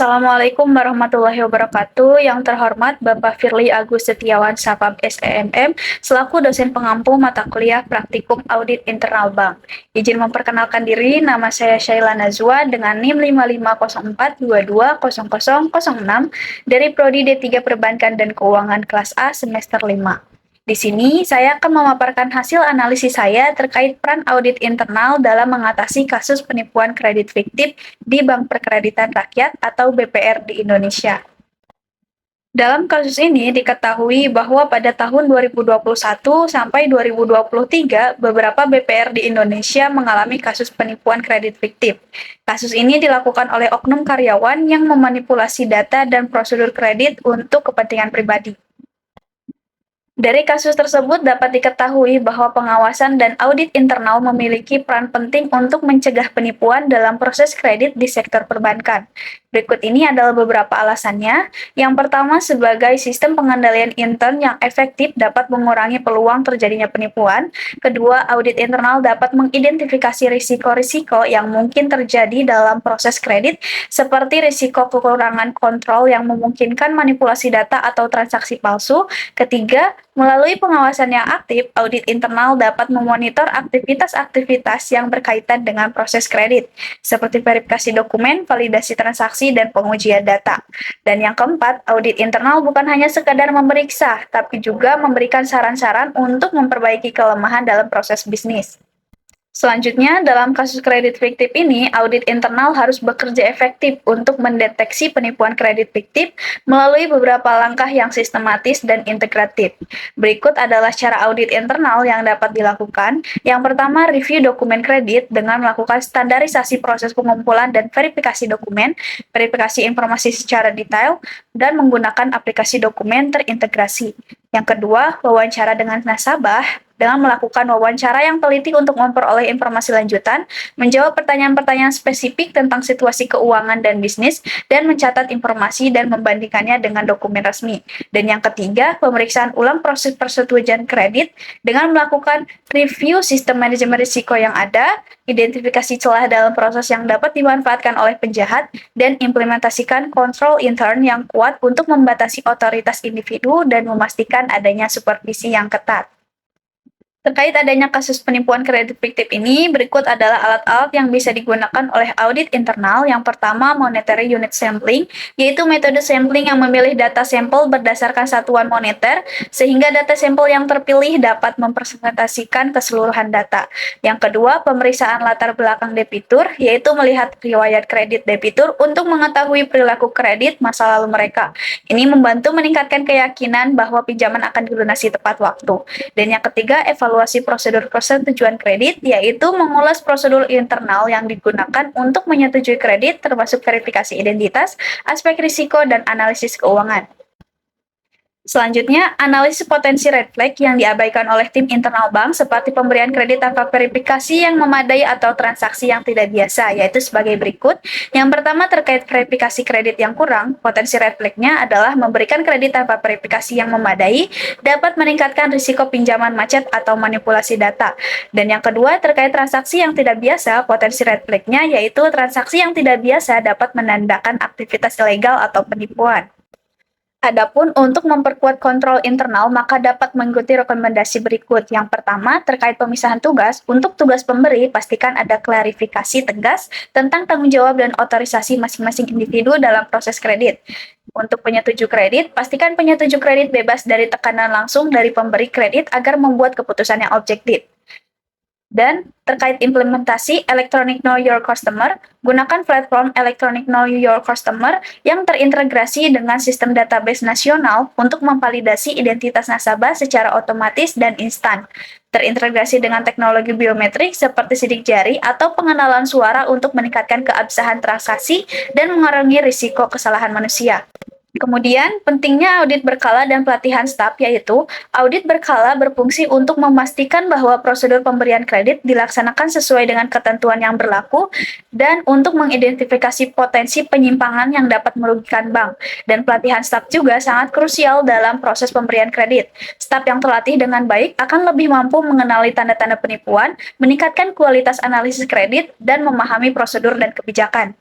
Assalamualaikum warahmatullahi wabarakatuh. Yang terhormat Bapak Firly Agus Setiawan Sapam SEMM, selaku dosen pengampu mata kuliah Praktikum Audit Internal Bank. Izin memperkenalkan diri, nama saya Syaila Nazwa dengan NIM 5504220006 dari Prodi D3 Perbankan dan Keuangan kelas A semester 5. Di sini, saya akan memaparkan hasil analisis saya terkait peran audit internal dalam mengatasi kasus penipuan kredit fiktif di Bank Perkreditan Rakyat atau BPR di Indonesia. Dalam kasus ini diketahui bahwa pada tahun 2021 sampai 2023, beberapa BPR di Indonesia mengalami kasus penipuan kredit fiktif. Kasus ini dilakukan oleh oknum karyawan yang memanipulasi data dan prosedur kredit untuk kepentingan pribadi. Dari kasus tersebut dapat diketahui bahwa pengawasan dan audit internal memiliki peran penting untuk mencegah penipuan dalam proses kredit di sektor perbankan. Berikut ini adalah beberapa alasannya. Yang pertama, sebagai sistem pengendalian intern yang efektif dapat mengurangi peluang terjadinya penipuan. Kedua, audit internal dapat mengidentifikasi risiko-risiko yang mungkin terjadi dalam proses kredit, seperti risiko kekurangan kontrol yang memungkinkan manipulasi data atau transaksi palsu. Ketiga, melalui pengawasan yang aktif, audit internal dapat memonitor aktivitas-aktivitas yang berkaitan dengan proses kredit, seperti verifikasi dokumen, validasi transaksi, dan pengujian data. Dan yang keempat, audit internal bukan hanya sekadar memeriksa, tapi juga memberikan saran-saran untuk memperbaiki kelemahan dalam proses bisnis. Selanjutnya, dalam kasus kredit fiktif ini, audit internal harus bekerja efektif untuk mendeteksi penipuan kredit fiktif melalui beberapa langkah yang sistematis dan integratif. Berikut adalah cara audit internal yang dapat dilakukan. Yang pertama, review dokumen kredit dengan melakukan standarisasi proses pengumpulan dan verifikasi dokumen, verifikasi informasi secara detail, dan menggunakan aplikasi dokumen terintegrasi. Yang kedua, wawancara dengan nasabah dengan melakukan wawancara yang teliti untuk memperoleh informasi lanjutan, menjawab pertanyaan-pertanyaan spesifik tentang situasi keuangan dan bisnis, dan mencatat informasi dan membandingkannya dengan dokumen resmi. Dan yang ketiga, pemeriksaan ulang proses persetujuan kredit dengan melakukan review sistem manajemen risiko yang ada, identifikasi celah dalam proses yang dapat dimanfaatkan oleh penjahat, dan implementasikan kontrol intern yang kuat untuk membatasi otoritas individu dan memastikan adanya supervisi yang ketat. Terkait adanya kasus penipuan kredit fiktif ini, berikut adalah alat-alat yang bisa digunakan oleh audit internal. Yang pertama, monetary unit sampling, yaitu metode sampling yang memilih data sampel berdasarkan satuan moneter, sehingga data sampel yang terpilih dapat mempresentasikan keseluruhan data. Yang kedua, pemeriksaan latar belakang debitur, yaitu melihat riwayat kredit debitur untuk mengetahui perilaku kredit masa lalu mereka. Ini membantu meningkatkan keyakinan bahwa pinjaman akan dilunasi tepat waktu. Dan yang ketiga, evaluasi prosedur persetujuan kredit, yaitu mengulas prosedur internal yang digunakan untuk menyetujui kredit, termasuk verifikasi identitas, aspek risiko, dan analisis keuangan. Selanjutnya, analisis potensi red flag yang diabaikan oleh tim internal bank seperti pemberian kredit tanpa verifikasi yang memadai atau transaksi yang tidak biasa, yaitu sebagai berikut. Yang pertama, terkait verifikasi kredit yang kurang, potensi red flag-nya adalah memberikan kredit tanpa verifikasi yang memadai dapat meningkatkan risiko pinjaman macet atau manipulasi data. Dan yang kedua, terkait transaksi yang tidak biasa, potensi red flag-nya yaitu transaksi yang tidak biasa dapat menandakan aktivitas ilegal atau penipuan. Adapun untuk memperkuat kontrol internal, maka dapat mengikuti rekomendasi berikut. Yang pertama, terkait pemisahan tugas, untuk tugas pemberi, pastikan ada klarifikasi tegas tentang tanggung jawab dan otorisasi masing-masing individu dalam proses kredit. Untuk penyetuju kredit, pastikan penyetuju kredit bebas dari tekanan langsung dari pemberi kredit agar membuat keputusan yang objektif. Dan terkait implementasi Electronic Know Your Customer, gunakan platform Electronic Know Your Customer yang terintegrasi dengan sistem database nasional untuk memvalidasi identitas nasabah secara otomatis dan instan. Terintegrasi dengan teknologi biometrik seperti sidik jari atau pengenalan suara untuk meningkatkan keabsahan transaksi dan mengurangi risiko kesalahan manusia. Kemudian, pentingnya audit berkala dan pelatihan staf, yaitu audit berkala berfungsi untuk memastikan bahwa prosedur pemberian kredit dilaksanakan sesuai dengan ketentuan yang berlaku dan untuk mengidentifikasi potensi penyimpangan yang dapat merugikan bank. Dan pelatihan staf juga sangat krusial dalam proses pemberian kredit. Staf yang terlatih dengan baik akan lebih mampu mengenali tanda-tanda penipuan, meningkatkan kualitas analisis kredit, dan memahami prosedur dan kebijakan.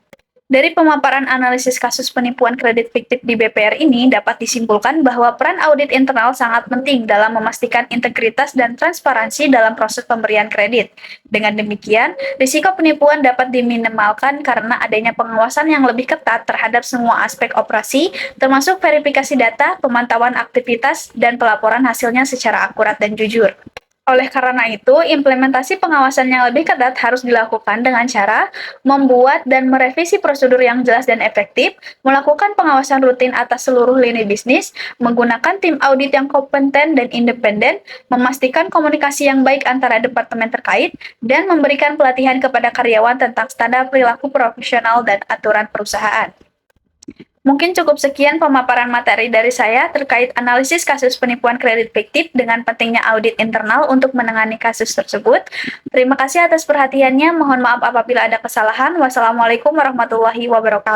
Dari pemaparan analisis kasus penipuan kredit fiktif di BPR ini dapat disimpulkan bahwa peran audit internal sangat penting dalam memastikan integritas dan transparansi dalam proses pemberian kredit. Dengan demikian, risiko penipuan dapat diminimalkan karena adanya pengawasan yang lebih ketat terhadap semua aspek operasi, termasuk verifikasi data, pemantauan aktivitas, dan pelaporan hasilnya secara akurat dan jujur. Oleh karena itu, implementasi pengawasan yang lebih ketat harus dilakukan dengan cara membuat dan merevisi prosedur yang jelas dan efektif, melakukan pengawasan rutin atas seluruh lini bisnis, menggunakan tim audit yang kompeten dan independen, memastikan komunikasi yang baik antara departemen terkait, dan memberikan pelatihan kepada karyawan tentang standar perilaku profesional dan aturan perusahaan. Mungkin cukup sekian pemaparan materi dari saya terkait analisis kasus penipuan kredit fiktif dengan pentingnya audit internal untuk menangani kasus tersebut. Terima kasih atas perhatiannya. Mohon maaf apabila ada kesalahan. Wassalamualaikum warahmatullahi wabarakatuh.